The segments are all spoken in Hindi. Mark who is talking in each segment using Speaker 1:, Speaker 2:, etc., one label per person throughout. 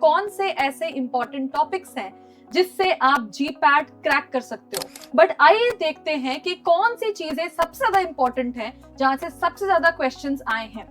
Speaker 1: कौन से ऐसे इंपॉर्टेंट टॉपिक्स हैं जिससे आप जीपैट क्रैक कर सकते हो। बट आइए देखते हैं कि कौन सी चीजें सबसे ज्यादा इंपॉर्टेंट हैं जहां से सबसे ज्यादा क्वेश्चंस आए हैं।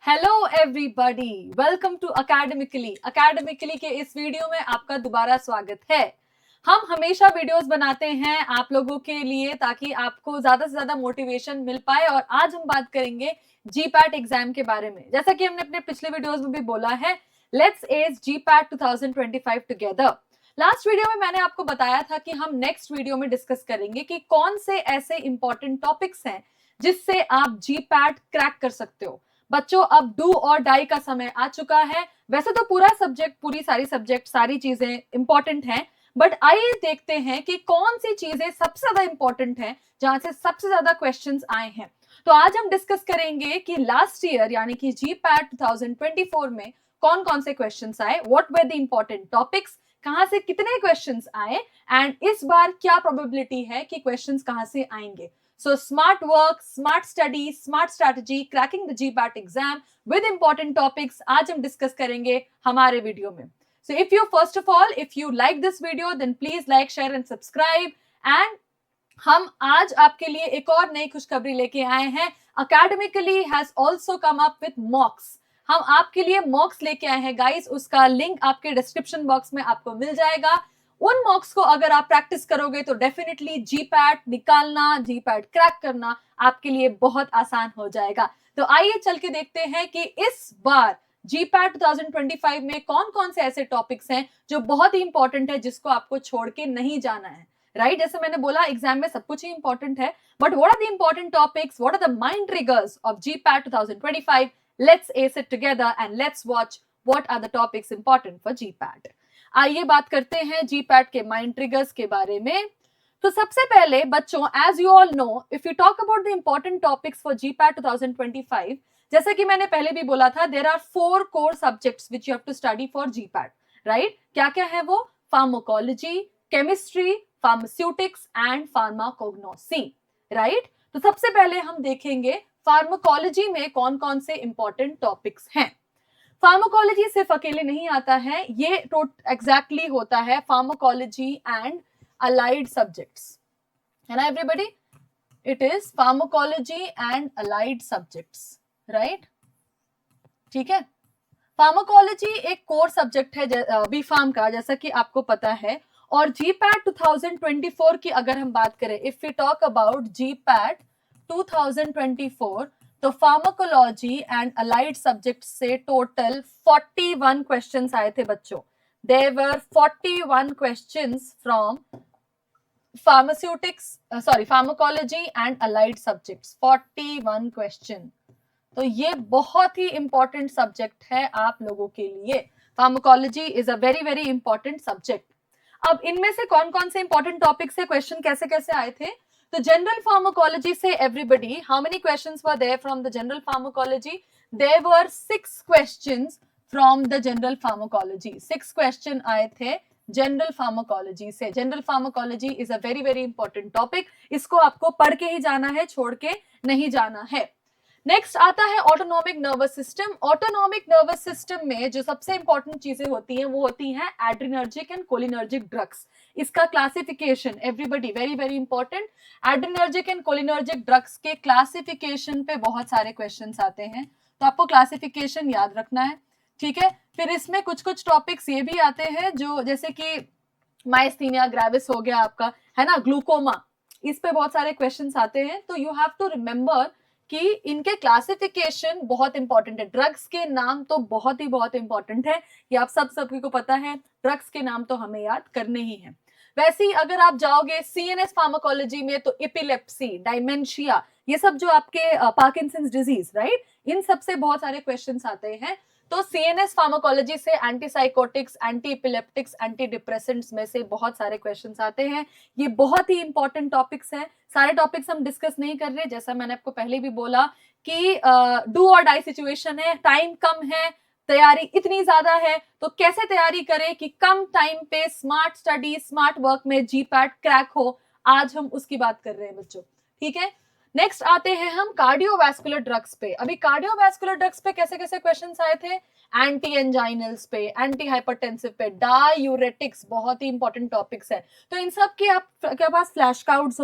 Speaker 1: Hello everybody, welcome to academically के इस वीडियो में आपका दोबारा स्वागत है। हम हमेशा वीडियोस बनाते हैं आप लोगों के लिए ताकि आपको ज्यादा से ज्यादा मोटिवेशन मिल पाए, और आज हम बात करेंगे जीपैट एग्जाम के बारे में। जैसा कि हमने अपने पिछले वीडियोस में भी बोला है, let's S GPAT 2025 together. Last video में मैंने आपको बताया था कि हम नेक्स्ट वीडियो में डिस्कस करेंगे कि कौन से ऐसे इंपॉर्टेंट टॉपिक्स हैं जिससे आप जीपैट क्रैक कर सकते हो। बच्चों, अब डू और डाई का समय आ चुका है। वैसे तो पूरा सब्जेक्ट, पूरी सारी सब्जेक्ट, सारी चीजें इंपॉर्टेंट हैं, बट आइए देखते हैं कि कौन सी चीजें सबसे ज्यादा इंपॉर्टेंट हैं जहां से सबसे ज्यादा क्वेश्चंस आए हैं। तो आज हम डिस्कस करेंगे कि लास्ट ईयर यानी कि जीपैट 2024 में कौन कौन से क्वेश्चंस आए, what were the important topics, कहां से कितने क्वेश्चंस आए, एंड इस बार क्या प्रोबेबिलिटी है कि क्वेश्चंस कहां से आएंगे। So smart work, smart study, smart strategy, cracking the GPAT exam with important topics आज हम डिस्कस करेंगे हमारे वीडियो में। So if you first of all, if you like this video, then please like, share and subscribe. And हम आज आपके लिए एक और नई खुशखबरी लेके आए हैं। Academically has also come up with mocks. हम आपके लिए मॉक्स लेके आए हैं गाइस, उसका लिंक आपके डिस्क्रिप्शन बॉक्स में आपको मिल जाएगा। उन मॉक्स को अगर आप प्रैक्टिस करोगे तो डेफिनेटली जीपैट निकालना, जीपैट क्रैक करना आपके लिए बहुत आसान हो जाएगा। तो आइए चल के देखते हैं कि इस बार जीपैट 2025 में कौन कौन से ऐसे टॉपिक्स हैं जो बहुत ही इंपॉर्टेंट है, जिसको आपको छोड़ के नहीं जाना है। राइट, जैसे मैंने बोला एग्जाम में सब कुछ ही इंपॉर्टेंट है, but what are the important topics, what are the mind triggers of GPAT 2025। Let's ace it together and let's watch what are the topics important for GPAT. आइए बात करते हैं जीपैट के माइंड ट्रिगर्स के बारे में। तो सबसे पहले बच्चों, as you all know, if you talk about the important topics for GPAT 2025, जैसे कि मैंने पहले भी बोला था, there are 4 core subjects which you have to study for GPAT. Right, क्या क्या है वो? Pharmacology, chemistry, pharmaceutics and pharmacognosy. Right, तो सबसे पहले हम देखेंगे फार्माकोलॉजी में कौन कौन से इंपॉर्टेंट टॉपिक्स हैं। फार्माकोलॉजी सिर्फ अकेले नहीं आता है, ये एग्जैक्टली होता है फार्माकोलॉजी एंड अलाइड सब्जेक्ट्स, है ना everybody? It is pharmacology and allied subjects, right? ठीक है, फार्माकोलॉजी एक कोर सब्जेक्ट है बी फार्म का, जैसा कि आपको पता है। और जीपैट 2024 की अगर हम बात करें, if you talk about GPAT 2024, तो फार्माकोलॉजी एंड अलाइड सब्जेक्ट से टोटल 41 क्वेश्चंस आए थे बच्चों। There were 41 questions from pharmacology and allied subjects, 41 question. तो ये बहुत ही इंपॉर्टेंट सब्जेक्ट है आप लोगों के लिए। Pharmacology is a very very important subject. अब इनमें से कौन कौन से इंपॉर्टेंट टॉपिक से क्वेश्चन कैसे कैसे आए थे? तो जनरल फार्माकोलॉजी से everybody, how many questions were there from the general pharmacology? There were 6 questions from the general pharmacology. 6 question आए थे जनरल फार्माकोलॉजी से। General pharmacology is a very very important topic, इसको आपको पढ़ के ही जाना है, छोड़ के नहीं जाना है। नेक्स्ट आता है autonomic nervous system. Autonomic nervous system में जो सबसे इंपॉर्टेंट चीजें होती हैं वो होती हैं एड्रिनर्जिक एंड कोलिनर्जिक ड्रग्स। इसका classification everybody very very important. Adrenergic and cholinergic drugs के क्लासिफिकेशन पे बहुत सारे क्वेश्चंस आते हैं, तो आपको क्लासिफिकेशन याद रखना है। ठीक है, फिर इसमें कुछ कुछ टॉपिक्स ये भी आते हैं जो, जैसे कि माइस्थीनिया ग्रेविस हो गया आपका, है ना, ग्लूकोमा, इस पे बहुत सारे क्वेश्चंस आते हैं। तो यू हैव टू रिमेंबर कि इनके क्लासिफिकेशन बहुत इंपॉर्टेंट है। ड्रग्स के नाम तो बहुत इंपॉर्टेंट है, ये आप सभी को पता है, ड्रग्स के नाम तो हमें याद करने ही हैं। वैसे ही अगर आप जाओगे सीएनएस फार्माकोलॉजी में, तो एपिलेप्सी, डायमेंशिया, ये सब जो आपके पार्किंसंस डिजीज, राइट, इन सब से बहुत सारे क्वेश्चंस आते हैं। तो सीएनएस फार्माकोलॉजी से antipsychotics, anti epileptics, anti depressants में से बहुत सारे क्वेश्चंस आते हैं। ये बहुत ही इंपॉर्टेंट टॉपिक्स हैं। सारे टॉपिक्स हम डिस्कस नहीं कर रहे, जैसा मैंने आपको पहले भी बोला कि डू और डाई सिचुएशन है, टाइम कम है, तैयारी इतनी ज्यादा है, तो कैसे तैयारी करें कि कम टाइम पे स्मार्ट स्टडी, स्मार्ट वर्क में जीपैट क्रैक हो। आज हम उसकी बात कर रहे हैं बच्चों, ठीक है। नेक्स्ट आते हैं हम कार्डियोवैस्कुलर ड्रग्स पे। अभी कार्डियोवैस्कुलर ड्रग्स पे कैसे कैसे क्वेश्चंस आए थे, एंटी एंजाइनल्स पे, एंटी हाइपरटेंसिव पे, डायूरेटिक्स, बहुत ही इंपॉर्टेंट टॉपिक्स है। तो इन सब के आपके पास फ्लैश कार्ड्स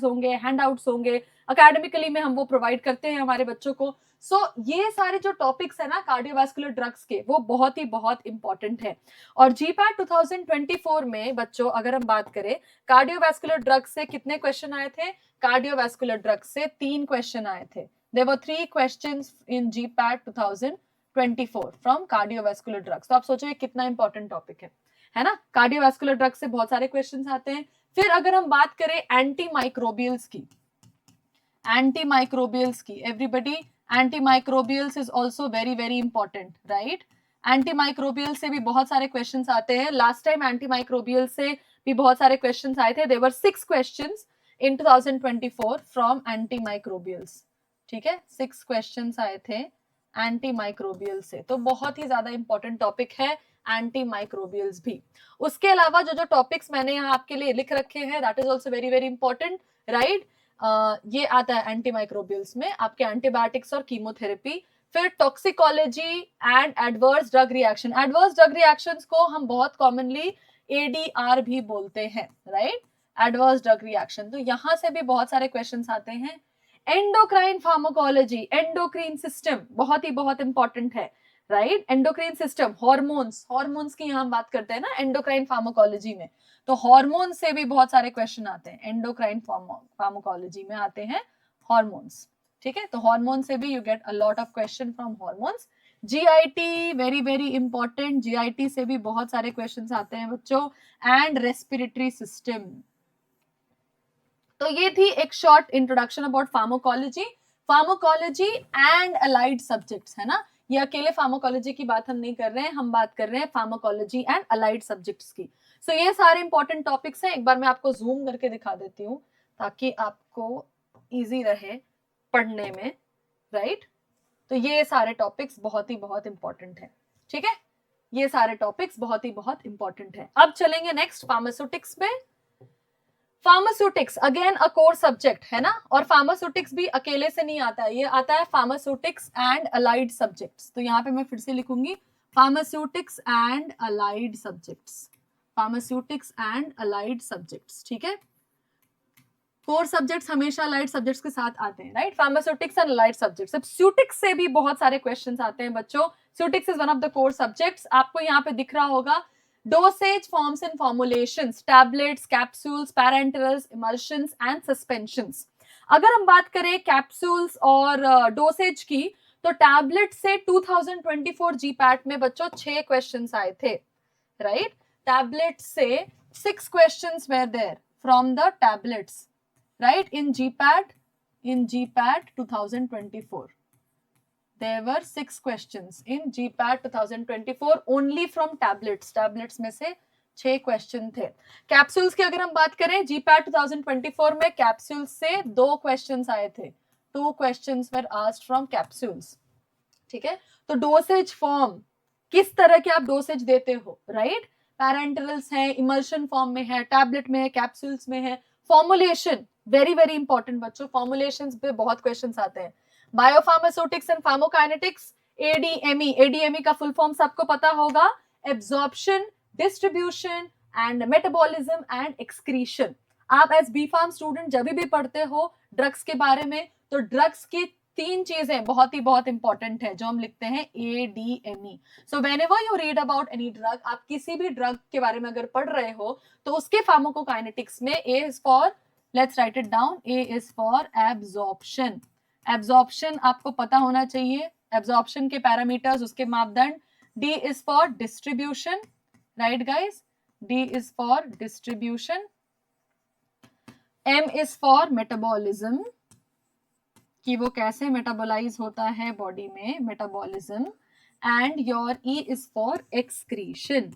Speaker 1: होंगे, हैंडआउट्स होंगे, अकेडमिकली में हम वो प्रोवाइड करते हैं हमारे बच्चों को। सो ये सारे जो टॉपिक्स है ना कार्डियोवैस्कुलर ड्रग्स के, वो बहुत ही बहुत इंपॉर्टेंट है। और जीपैट 2024 में बच्चों अगर हम बात करें, कार्डियोवैस्कुलर ड्रग्स से कितने क्वेश्चन आए थे, कार्डियोवैस्कुलर ड्रग्स से 3 क्वेश्चन आए थे। There were 3 questions in GPAT 2024 from cardiovascular drugs. तो आप सोचो ये कितना इंपॉर्टेंट टॉपिक है ना। कार्डियोवैस्कुलर ड्रग्स से बहुत सारे क्वेश्चंस आते हैं। फिर अगर हम बात करें एंटी माइक्रोबियल्स की, everybody, anti microbials is also very very important, right. Anti microbial से भी बहुत सारे क्वेश्चंस आते हैं। लास्ट टाइम एंटी माइक्रोबियल से भी बहुत सारे क्वेश्चंस आए थे। There were 6 questions in 2024 from antimicrobials, ठीक है, 6 क्वेश्चंस आए थे एंटी माइक्रोबियल से। तो बहुत ही ज्यादा इंपॉर्टेंट टॉपिक है एंटी माइक्रोबियल्स भी। उसके अलावा जो जो टॉपिक्स मैंने यहाँ आपके लिए लिख रखे हैं, that is also very very important, right. ये आता है एंटी माइक्रोबियल्स में, आपके एंटीबायोटिक्स और कीमोथेरेपी। फिर toxicology and adverse drug reaction. Adverse drug reactions को हम बहुत कॉमनली एडीआर भी बोलते हैं, राइट, एडवर्स ड्रग रिएक्शन। तो यहां से भी बहुत सारे क्वेश्चंस आते हैं। एंडोक्राइन फार्माकोलॉजी, एंडोक्रीन सिस्टम बहुत ही बहुत इंपॉर्टेंट है, राइट। एंडोक्रीन सिस्टम, हॉर्मोन्स की यहां बात करते हैं ना एंडोक्राइन फार्माकोलॉजी में। तो हार्मोन से भी बहुत सारे क्वेश्चन आते हैं, एंडोक्राइन फार्माकोलॉजी में आते हैं हार्मोन्स, ठीक है। तो हार्मोन से भी you get a lot of question from hormones. GIT very very important, GIT से भी बहुत सारे क्वेश्चंस आते हैं बच्चों। And respiratory system. तो ये थी एक short introduction about pharmacology and allied subjects, है ना। ये अकेले फार्माकोलॉजी की बात हम नहीं कर रहे हैं, हम बात कर रहे हैं फार्माकोलॉजी एंड अलाइड सब्जेक्ट्स की। सो ये सारे इंपॉर्टेंट टॉपिक्स हैं। एक बार मैं आपको जूम करके दिखा देती हूँ ताकि आपको इजी रहे पढ़ने में, राइट। तो ये सारे टॉपिक्स बहुत ही बहुत इंपॉर्टेंट है, ठीक है। ये सारे टॉपिक्स बहुत ही बहुत इंपॉर्टेंट है। अब चलेंगे नेक्स्ट फार्मास्यूटिक्स पे। Pharmaceutics again a core subject है ना, और फार्मास्यूटिक्स भी अकेले से नहीं आता है, ये आता है फार्मास्यूटिक्स एंड अलाइड सब्जेक्ट्स। तो यहाँ पे मैं फिर से लिखूंगी pharmaceutics and allied subjects, pharmaceutics and allied subjects, ठीक है। कोर सब्जेक्ट्स हमेशा अलाइड सब्जेक्ट्स के साथ आते हैं, right. Pharmaceutics and allied subjects. अब स्यूटिक्स से भी बहुत सारे क्वेश्चंस आते हैं बच्चों। Ceutics is one of the core subjects. आपको यहाँ पे दिख रहा होगा dosage forms and formulations, tablets, capsules, parenterals, emulsions and suspensions। अगर हम बात करें कैप्सूल्स और डोसेज की, तो टैबलेट से 2024 जीपैट में बच्चों 6 क्वेश्चंस आए थे, राइट। टैबलेट से 6 questions were there from the tablets, right, in GPAT 2024 there were 6 questions in GPAT 2024 only from tablets में से 6 क्वेश्चन थे। कैप्सूल्स की अगर हम बात करें, GPAT 2024 में कैप्सूल्स से 2 क्वेश्चंस आए थे, 2 questions were asked from capsules, ठीक है। तो डोसेज फॉर्म, किस तरह के आप डोसेज देते हो, राइट। पैरेंटरल्स है, इमल्शन फॉर्म में है, टैबलेट में है, कैप्सूल्स में है। फॉर्मुलेशन वेरी वेरी इंपॉर्टेंट बच्चों, फॉर्मुलेशंस पे बहुत क्वेश्चंस आते हैं। बायोफार्मास्यूटिक्स एंड फार्माकोकाइनेटिक्स, एडीएमई का फुल फॉर्म सबको पता होगा, absorption, distribution and metabolism and excretion. आप एज बी फार्म स्टूडेंट जब भी पढ़ते हो ड्रग्स के बारे में, तो ड्रग्स की 3 चीजें बहुत ही बहुत इंपॉर्टेंट है जो हम लिखते हैं ADME. So whenever you read about any drug, आप किसी भी ड्रग के बारे में अगर पढ़ रहे हो, तो उसके फार्माकोकाइनेटिक्स में A is for, let's write it down, A is for absorption. Absorption आपको पता होना चाहिए, एब्जॉर्प्शन के पैरामीटर्स, उसके मापदंड। D is for distribution, right guys, D is for distribution. M is for metabolism, कि वो कैसे मेटाबोलाइज होता है बॉडी में, metabolism. And your E is for excretion.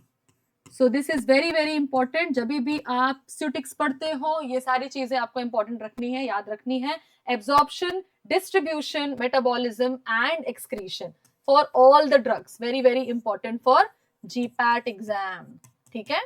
Speaker 1: So this is very very important. जब भी आप स्यूटिक्स पढ़ते हो, ये सारी चीजें आपको इंपॉर्टेंट रखनी है, याद रखनी है। Absorption, distribution, metabolism and excretion for all the drugs, very very important for GPAT exam, ठीक है।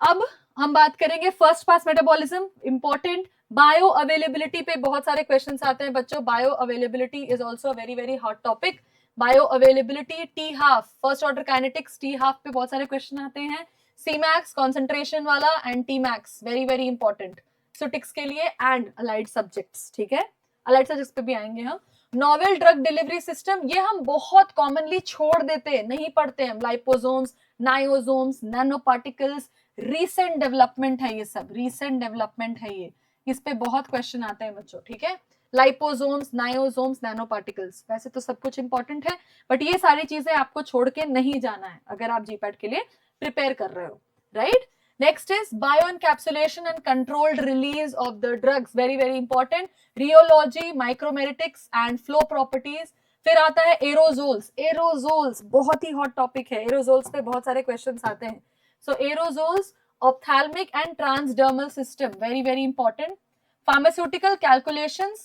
Speaker 1: अब हम बात करेंगे first pass metabolism, important. Bio availability पे बहुत सारे क्वेश्चंस आते हैं बच्चों. Bio availability is also very very hot topic. Bio availability, T half, first order kinetics, T half पे बहुत सारे क्वेश्चन आते हैं. सी मैक्स कॉन्सेंट्रेशन वाला and T max very very important सुटिक्स के लिए एंड अलाइड सब्जेक्ट्स. ठीक है, अलाइड सब्जेक्ट्स पे भी आएंगे हम. नोवेल ड्रग डिलीवरी सिस्टम, ये हम बहुत कॉमनली छोड़ देते हैं, नहीं पढ़ते हैं. Liposomes, niosomes, nano particles, recent development है ये सब, रीसेंट डेवलपमेंट है ये. इस पे बहुत क्वेश्चन आते हैं बच्चों. ठीक है, लाइपोसोम्स, नायोसोम्स, नैनो पार्टिकल्स, वैसे तो सब कुछ इंपॉर्टेंट है बट ये सारी चीजें आपको छोड़ के नहीं जाना है अगर आप जीपैट के लिए प्रिपेयर कर रहे हो. Right. Next is bio encapsulation and controlled release of the drugs, very very important. Rheology, micromeritics and flow properties. फिर आता है एरोजोल्स. एरोजोल्स बहुत ही हॉट टॉपिक है. एरोजोल्स पे बहुत सारे क्वेश्चंस आते हैं. सो aerosols, ophthalmic and transdermal system, very very important. Pharmaceutical calculations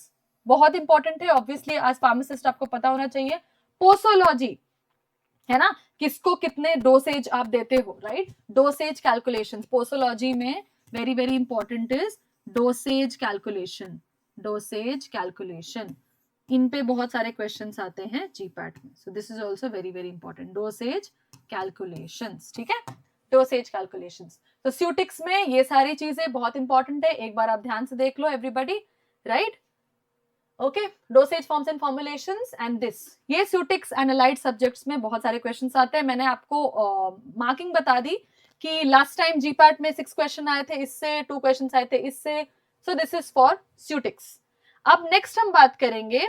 Speaker 1: बहुत इंपॉर्टेंट है ऑब्वियसली, आज फार्मासिस्ट आपको पता होना चाहिए. पोसोलॉजी है ना, किसको कितने डोसेज आप देते हो. राइट, डोसेज कैलकुलेशंस पोसोलॉजी में very very important is dosage calculation. Dosage calculation, इन पे बहुत सारे क्वेश्चंस आते हैं जीपैट में. So this is also very very important, dosage calculations. ठीक है, डोसेज कैलकुलेशंस. तो स्यूटिक्स में ये सारी चीजें बहुत इंपॉर्टेंट है, एक बार आप ध्यान से देख लो everybody. Right, okay. Dosage forms and formulations and this, ये स्यूटिक्स एंड अलाइड सब्जेक्ट्स में बहुत सारे क्वेश्चंस आते हैं. मैंने आपको मार्किंग बता दी कि लास्ट टाइम जीपैट में 6 क्वेश्चन आए थे, इससे 2 क्वेश्चन आए थे, इससे. So this is for ceutics. अब नेक्स्ट हम बात करेंगे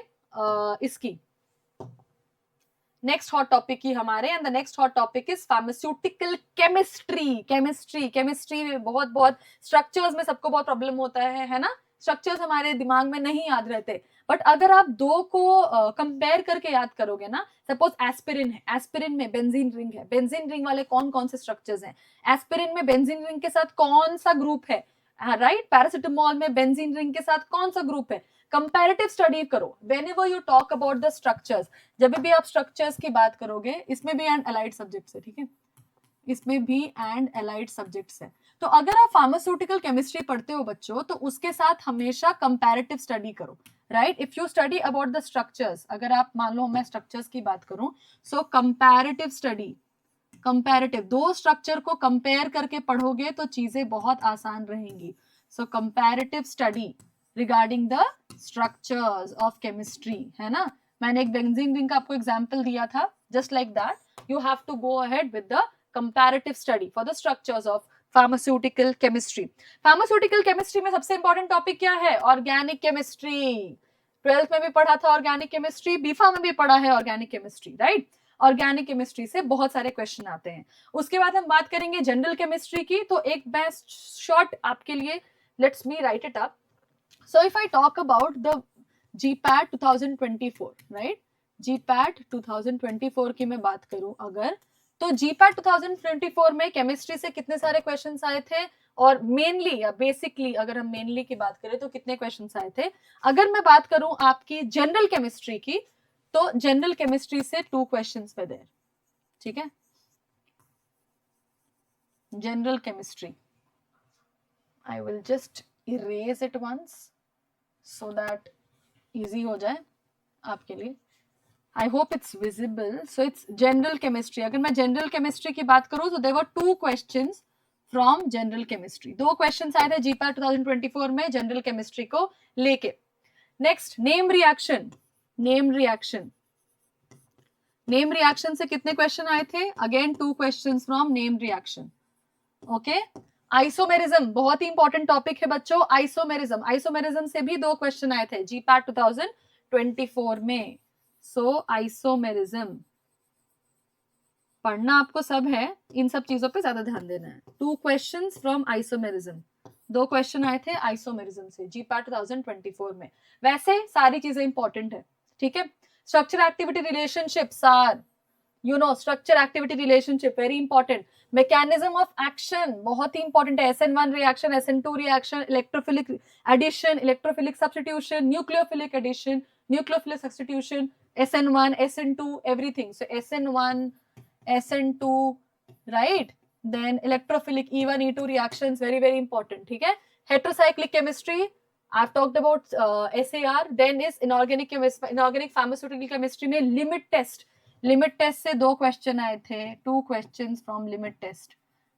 Speaker 1: इसकी नेक्स्ट हॉट टॉपिक की हमारे, and the next hot topic is pharmaceutical chemistry. Chemistry में बहुत बहुत स्ट्रक्चर्स में सबको बहुत प्रॉब्लम होता है ना. स्ट्रक्चर्स हमारे दिमाग में नहीं याद रहते, बट अगर आप दो को कंपेयर करके याद करोगे ना, सपोज एस्पिरिन है, एस्पिरिन में बेंजीन रिंग है, बेंजीन रिंग वाले कौन कौन से स्ट्रक्चर्स हैं, एस्पिरिन में बेंजीन रिंग के साथ कौन सा ग्रुप है, राइट. पैरासिटामोल में बेंजीन रिंग के साथ कौन सा ग्रुप है. कंपैरेटिव स्टडी करो whenever you talk about the structures. जब भी आप स्ट्रक्चर्स की बात करोगे, इसमें भी एंड अलाइड सब्जेक्ट्स है. ठीक है, इसमें भी एंड अलाइड सब्जेक्ट्स है. तो अगर आप फार्मास्यूटिकल केमिस्ट्री पढ़ते हो बच्चों, तो उसके साथ हमेशा कंपैरेटिव स्टडी करो. Right, if you study about the structures, अगर आप मान लो मैं स्ट्रक्चर्स की बात करूं, सो कंपैरेटिव स्टडी, कंपैरेटिव, दो स्ट्रक्चर को कंपेयर करके पढ़ोगे तो चीजें बहुत आसान रहेंगी. So comparative study regarding the structures of chemistry, है ना. मैंने एक बेंजीन रिंग का आपको एग्जांपल दिया था, just like that you have to go ahead with the comparative study for the structures of pharmaceutical chemistry. Pharmaceutical chemistry में सबसे इंपॉर्टेंट टॉपिक क्या है, ऑर्गेनिक केमिस्ट्री. 12th में भी पढ़ा था ऑर्गेनिक केमिस्ट्री, बीफा में भी पढ़ा है organic chemistry. Right, organic chemistry से बहुत सारे क्वेश्चन आते हैं. उसके बाद हम बात करेंगे जनरल केमिस्ट्री की. तो एक बेस्ट शॉर्ट आपके लिए, let's me right it up. So if I talk about the GPAT 2024, right? GPAT 2024 की मैं बात करूं अगर, तो GPAT 2024 में केमिस्ट्री से कितने सारे क्वेश्चंस आए थे, और मेनली या बेसिकली अगर हम मेनली की बात करें तो कितने क्वेश्चंस आए थे. अगर मैं बात करूं आपकी जनरल केमिस्ट्री की, तो जनरल केमिस्ट्री से 2 क्वेश्चंस थे देयर. ठीक है, general chemistry, I will just erase it once so that easy हो जाए आपके लिए. I hope it's visible. So it's general chemistry. अगर मैं general chemistry की बात करूं, तो there were 2 questions from general chemistry. 2 questions आए थे GPAT 2024 में general chemistry को लेके. Next, name reaction. Name reaction. Name reaction से कितने question आए थे? Again 2 questions from name reaction. Okay. Isomerism बहुत ही इंपॉर्टेंट टॉपिक है बच्चों. आइसोमेरिज्म, आइसोमेरिज्म से भी 2 क्वेश्चन आए थे जीपैट 2024 में. सो आइसोमेरिज्म पढ़ना आपको सब है, इन सब चीजों पे ज्यादा ध्यान देना है. 2 क्वेश्चंस फ्रॉम आइसोमेरिज्म, 2 क्वेश्चन आए थे आइसोमेरिज्म से जीपैट 2024 में. वैसे सारी चीजें इंपॉर्टेंट है. ठीक है, structure activity relationship, SAR, you know, structure activity relationship very important. Mechanism of action बहुत ही इंपॉर्टेंट है. SN1 reaction, SN2 reaction, electrophilic addition, electrophilic substitution, nucleophilic addition, nucleophilic substitution, SN1, SN2, everything. So SN1, SN2, right. Then electrophilic E1, E2 reactions very very important. ठीक है, heterocyclic chemistry, I've talked about SAR. Then is inorganic pharmaceutical chemistry में limit test. Limit test से 2 question आए थे. 2 questions from limit test.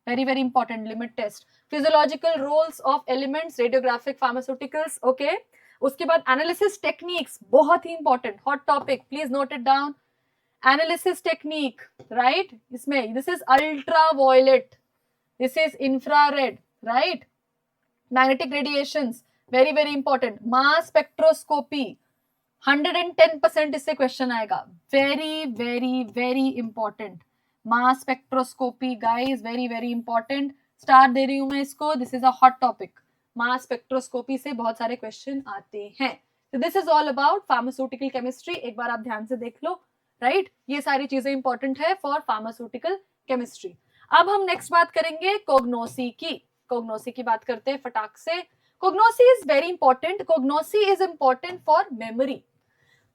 Speaker 1: Very very important limit test. Physiological roles of elements, radiographic pharmaceuticals. Okay. उसके बाद analysis techniques, बहुत ही important, hot topic. Please note it down. Analysis technique, right? इसमें this is ultraviolet. This is infrared, right? Magnetic radiations. Very very important. Mass spectroscopy 110% इससे क्वेश्चन आएगा. Very very very important. Mass spectroscopy guys, very very important. Star दे रही हूं मैं इसको. This is a hot topic. Mass spectroscopy से बहुत सारे क्वेश्चन आते हैं. तो this is all about pharmaceutical chemistry. एक बार आप ध्यान से देख लो, राइट? ये सारी चीजें इंपॉर्टेंट है फॉर फार्मास्यूटिकल केमिस्ट्री. अब हम नेक्स्ट बात करेंगे कोग्नोसी की. कोग्नोसी की बात करते हैं फटाक से. Cognosy is very important. Cognosy is important for memory.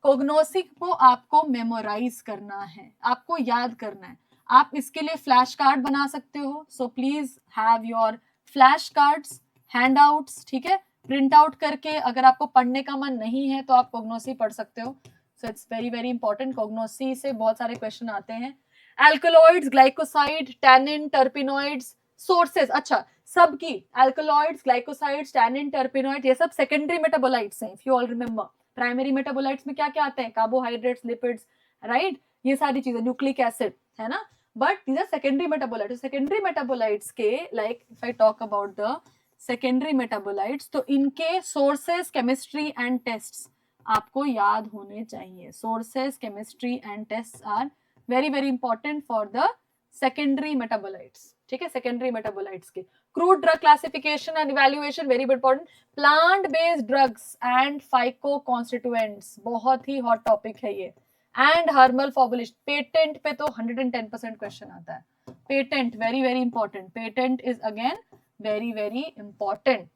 Speaker 1: Cognosy को आपको मेमोराइज करना है, आपको याद करना है. आप इसके लिए फ्लैश कार्ड बना सकते हो. So please have your flash cards, handouts, ठीक है? प्रिंट आउट करके, अगर आपको पढ़ने का मन नहीं है तो आप कोग्नोसी पढ़ सकते हो. So it's very very important. Cognosy से बहुत सारे क्वेश्चन आते हैं. Alkaloids, glycoside, tannin, terpenoids, sources. अच्छा, सबकी एल्कलॉइड्स, ग्लाइकोसाइड्स, टैनिन, टर्पिनॉइड, ये सब सेकेंडरी मेटाबोलाइट्स हैं. If you all remember, primary metabolites में क्या क्या आते हैं? Carbohydrates, lipids, right? ये सारी चीजें, न्यूक्लिक एसिड, है ना? But these are secondary metabolites. Secondary metabolites के, like if I talk about the secondary metabolites, तो इनके सोर्सेज, केमिस्ट्री एंड टेस्ट्स आपको याद होने चाहिए. Sources, chemistry and test are very very important for the secondary metabolites. ठीक है? सेकेंडरी मेटाबोलाइट्स के. Crude drug classification and evaluation, very important. Plant based drugs and phyto constituents, बहुत ही हॉट टॉपिक है ये. And Harmal formulation. पेटेंट पे तो 110% क्वेश्चन आता है. Patent very very important. Patent is again very very important.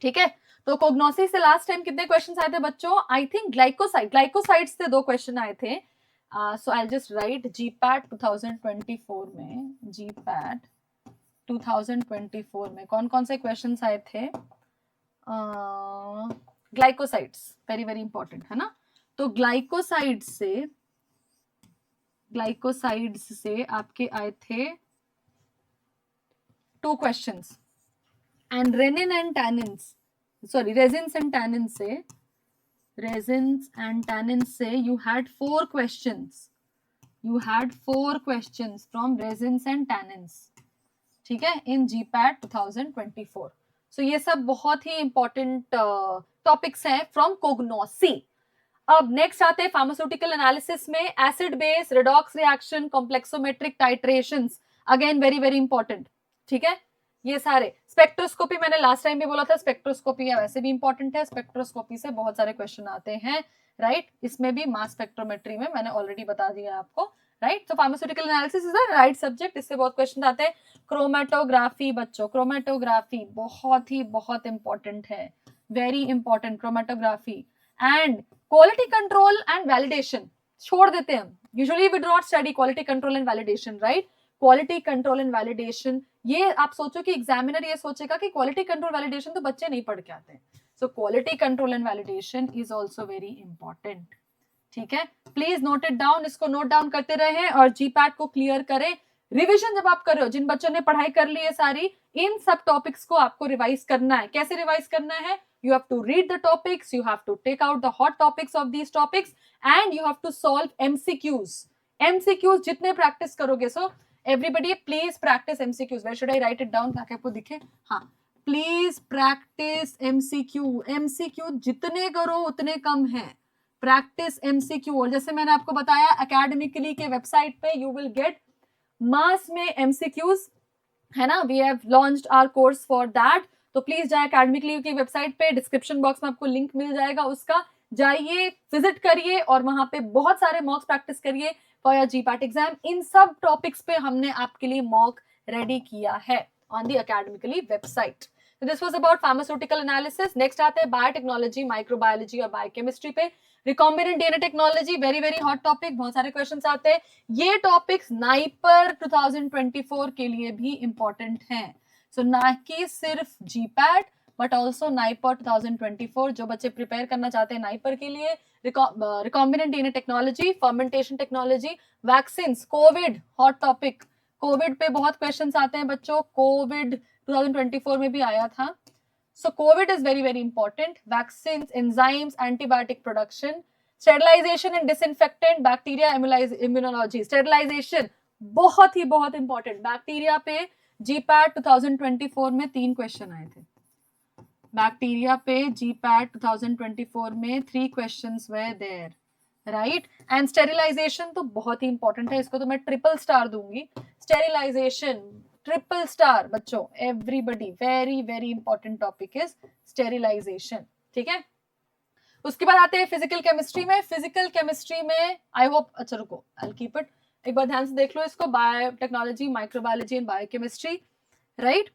Speaker 1: ठीक है? तो कोग्नोसी से लास्ट टाइम कितने क्वेश्चन आए थे बच्चों? आई थिंक ग्लाइकोसाइड से 2 क्वेश्चन आए थे. So I'll just write GPAT 2024 में, GPAT 2024 में कौन कौन से क्वेश्चंस आए थे? ग्लाइकोसाइड्स, वेरी वेरी इंपॉर्टेंट, है ना? तो ग्लाइकोसाइड्स से आपके आए थे 2 questions. And renin and tannins, sorry resins and tannins से, resins and tannins से you had 4 questions. You had 4 questions from resins and tannins. ठीक है? In GPAT 2024. So ये सब बहुत ही important topics हैं from Cognosy. अब next आते हैं pharmaceutical analysis में. Acid base, redox reaction, complexometric titrations. Again very very important. ठीक है? ये सारे. स्पेक्ट्रोस्कोपी मैंने लास्ट टाइम भी बोला था, स्पेक्ट्रोस्कोपी वैसे भी इंपॉर्टेंट है. स्पेक्ट्रोस्कोपी से बहुत सारे क्वेश्चन आते हैं, राइट? इसमें भी मास स्पेक्ट्रोमेट्री में मैंने ऑलरेडी बता दिया आपको, राइट? तो pharmaceutical analysis is the right subject. इससे बहुत क्वेश्चन आते हैं. क्रोमेटोग्राफी बच्चों, क्रोमेटोग्राफी बहुत इंपॉर्टेंट है. Very important chromatography. And quality control and validation छोड़ देते हैं हम. Usually we do not study quality control and validation, right? Quality control and validation, ये आप सोचो कि एग्जामिनर ये सोचेगा कि क्वालिटी कंट्रोल वैलिडेशन तो बच्चे नहीं पढ़ के आते हैं. So quality control and validation is also very important. ठीक है? Please note it down. इसको नोट डाउन करते रहे और जीपैट को क्लियर करें. रिविजन जब आप कर रहे हो, जिन बच्चों ने पढ़ाई कर ली है सारी, इन सब टॉपिक्स को आपको रिवाइज करना है. कैसे रिवाइज करना है? You have to read the topics, you have to take out the hot topics of these topics, and you have to solve MCQs. MCQs जितने प्रैक्टिस करोगे, so everybody please practice MCQs. Where should I write it down ताकि आपको दिखे? हाँ, please practice MCQ. MCQ जितने करो उतने कम है. Practice MCQ. और जैसे मैंने आपको बताया, academically के वेबसाइट पे you will get मास में MCQs, है ना? We have launched our course for that. तो प्लीज जाए academically की वेबसाइट पे, डिस्क्रिप्शन बॉक्स में आपको लिंक मिल जाएगा उसका. जाइए, विजिट करिए और वहां पे बहुत सारे मॉक्स प्रैक्टिस करिए फॉर योर जीपैट एग्जाम. इन सब टॉपिक्स पे हमने आपके लिए मॉक रेडी किया है on the academically website. So this was about pharmaceutical analysis. Next आते हैं बायोटेक्नोलॉजी, माइक्रोबायोलॉजी और बायोकेमिस्ट्री पे. Recombinant DNA technology, very very hot topic. बहुत सारे क्वेश्चंस आते हैं. ये टॉपिक्स नाइपर 2024 के लिए भी इंपॉर्टेंट हैं. सो ना कि सिर्फ जीपैट, बट ऑल्सो नाइपर 2024, जो बच्चे प्रिपेयर करना चाहते हैं नाइपर के लिए, recombinant DNA technology, fermentation technology, vaccine, Covid, hot topic, Covid पे बहुत क्वेश्चंस आते हैं बच्चों, कोविड 2024 में भी आया था। सो Covid is very very important, vaccine, enzymes, antibiotic production, sterilization and disinfectant, bacteria, immunology, sterilization बहुत ही बहुत इंपॉर्टेंट। बैक्टीरिया पे जीपैट 2024 में 3 क्वेश्चन आए थे, बैक्टीरिया पे जीपैट 2024 में 3 questions were there, right. And sterilization तो बहुत ही इंपॉर्टेंट है, इसको तो मैं ट्रिपल स्टार दूंगी, स्टेरिलाइजेशन ट्रिपल स्टार बच्चों, everybody, very very important topic is sterilization, ठीक है। उसके बाद आते हैं फिजिकल केमिस्ट्री में। फिजिकल केमिस्ट्री में आई होप, अच्छा रुको, आई कीप इट, एक बार ध्यान से देख लो इसको, biotechnology, microbiology and biochemistry, right.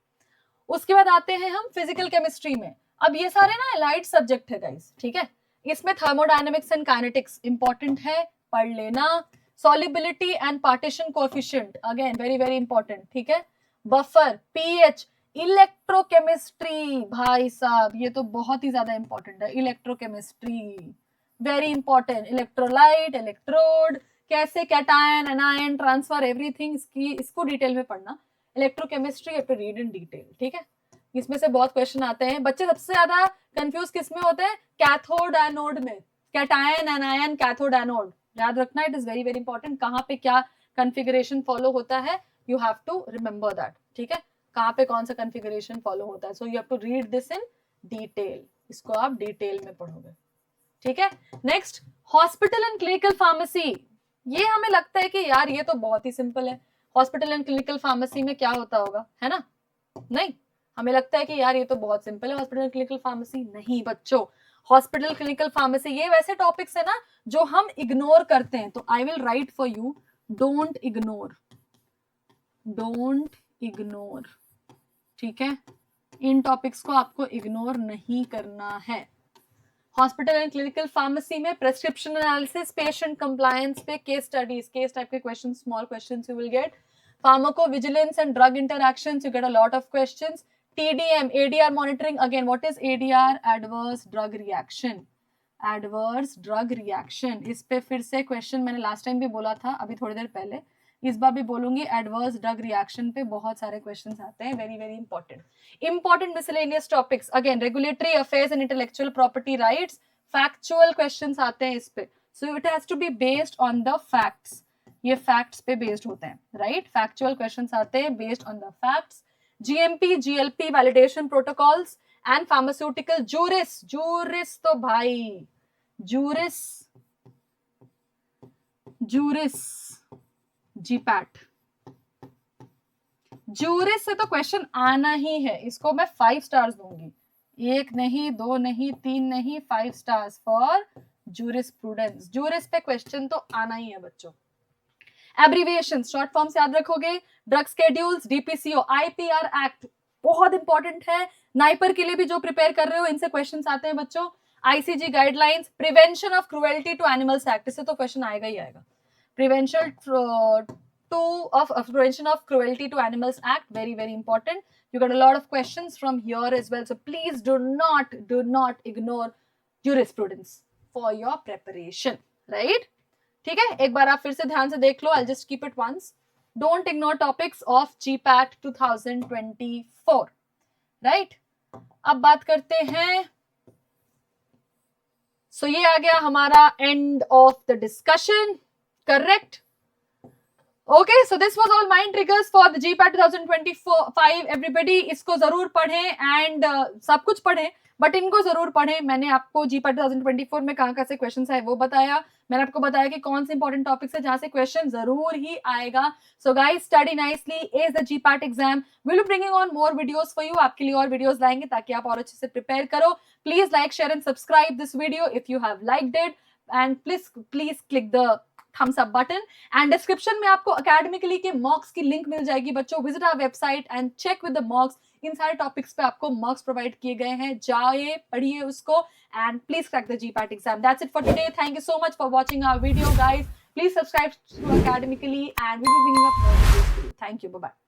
Speaker 1: उसके बाद आते हैं हम फिजिकल केमिस्ट्री में। अब ये सारे ना लाइट सब्जेक्ट है गाइस, ठीक है। इसमें थर्मोडायनेमिक्स एंड काइनेटिक्स इंपॉर्टेंट है, पढ़ लेना। Solubility and partition coefficient, again very very important, ठीक है। बफर, पीएच, इलेक्ट्रोकेमिस्ट्री, भाई साहब ये तो बहुत ही ज्यादा इंपॉर्टेंट है, electrochemistry very important, electrolyte, electrode, कैसे कैटायन, एनायन ट्रांसफर, एवरीथिंग, इसको डिटेल में पढ़ना। Electrochemistry have to read in detail, ठीक है। इसमें से बहुत क्वेश्चन आते हैं, बच्चे सबसे ज्यादा कंफ्यूज किस में होते हैं, कैथोड एनोड में, कैटायन, एनायन, कैथोड एनोड, याद रखना, it is very very important, कहाँ पे क्या कॉन्फ़िगरेशन फॉलो होता है, you have to remember that, ठीक है, कहाँ पे कौन सा कॉन्फ़िगरेशन फॉलो होता है। So you have to read this in detail, इसको आप डिटेल में पढ़ोगे, ठीक है। Next, hospital and clinical pharmacy. ये हमें लगता है कि यार ये तो बहुत ही सिंपल है, हॉस्पिटल एंड क्लिनिकल फार्मेसी में क्या होता होगा, है ना, नहीं, हमें लगता है कि यार ये तो बहुत सिंपल है हॉस्पिटल क्लिनिकल फार्मेसी, नहीं बच्चों, हॉस्पिटल क्लिनिकल फार्मेसी ये वैसे टॉपिक्स है ना जो हम इग्नोर करते हैं, तो I will write for you, don't ignore, don't ignore, ठीक है, इन टॉपिक्स को आपको इग्नोर नहीं करना है। हॉस्पिटल एंड क्लिनिकल फार्मेसी में प्रेस्क्रिप्शन एनालिसिस, पेशेंट कंप्लायंस पे केस स्टडीज, केस टाइप के question, small questions you will get. Pharmacovigilance and drug interactions, you get a lot of questions. TDM, ADR monitoring, again what is ADR, adverse drug reaction, adverse drug reaction, इस पे फिर से क्वेश्चन मैंने लास्ट टाइम भी बोला था, अभी थोड़ी देर पहले, इस बार भी बोलूंगी, एडवर्स ड्रग रिएक्शन पे बहुत सारे क्वेश्चंस आते हैं, very very important miscellaneous topics, again regulatory affairs and intellectual property rights, factual questions आते हैं इस पे, so it has to be based on the facts, ये फैक्ट्स पे बेस्ड होते हैं, राइट, फैक्चुअल क्वेश्चंस आते हैं based on the facts. GMP, GLP validation protocols and pharmaceutical juris तो भाई juris GPAT, juris से तो क्वेश्चन आना ही है, इसको मैं 5 स्टार्स दूंगी, 1 नहीं, 2 नहीं, 3 नहीं, 5 स्टार्स फॉर jurisprudence, juris पे क्वेश्चन तो आना ही है बच्चों। एब्रीविएशन, शॉर्ट फॉर्म्स याद रखोगे, drug schedules, DPCO, IPR act बहुत इंपॉर्टेंट है, नाइपर के लिए भी जो प्रिपेयर कर रहे हो इनसे क्वेश्चंस आते हैं बच्चों। ICG guidelines, prevention of cruelty to animals act, इससे तो क्वेश्चन आएगा ही आएगा, prevention of cruelty to animals act, very very important, you get a lot of questions from here as well, so please do not ignore jurisprudence for your preparation, right, ठीक है। एक बार आप फिर से ध्यान से देख लो, I'll just keep it once, don't ignore topics of GPAT 2024, right? अब बात करते हैं, so ये आ गया हमारा end of the discussion, correct? Okay, so this was all mind triggers for the GPAT 2025, everybody इसको जरूर पढ़ें and सब कुछ पढ़ें, बट इनको जरूर पढ़ें। मैंने आपको GPAT 2024 में कहाँ से क्वेश्चन आए वो बताया, मैंने आपको बताया कि कौन से इंपॉर्टेंट टॉपिक्स है जहां से क्वेश्चन जरूर ही आएगा। So guys, study nicely, as the GPAT exam, will be bringing on more videos for you, आपके लिए और वीडियोस लाएंगे ताकि आप और अच्छे से प्रिपेयर करो। Please like, share and subscribe this video if you have liked it, and please click the thumbs up button, and description में आपको अकेडमिकली के मॉक्स की लिंक मिल जाएगी बच्चों, visit our website and check with the mocks, इन सारे टॉपिक्स पे आपको मार्क्स प्रोवाइड किए गए हैं, जाइए पढ़िए उसको, and please crack the GPAT exam. That's it for today, thank you so much for watching our video guys, please subscribe to academically and we will be bringing up more videos for you. Thank you, bye bye.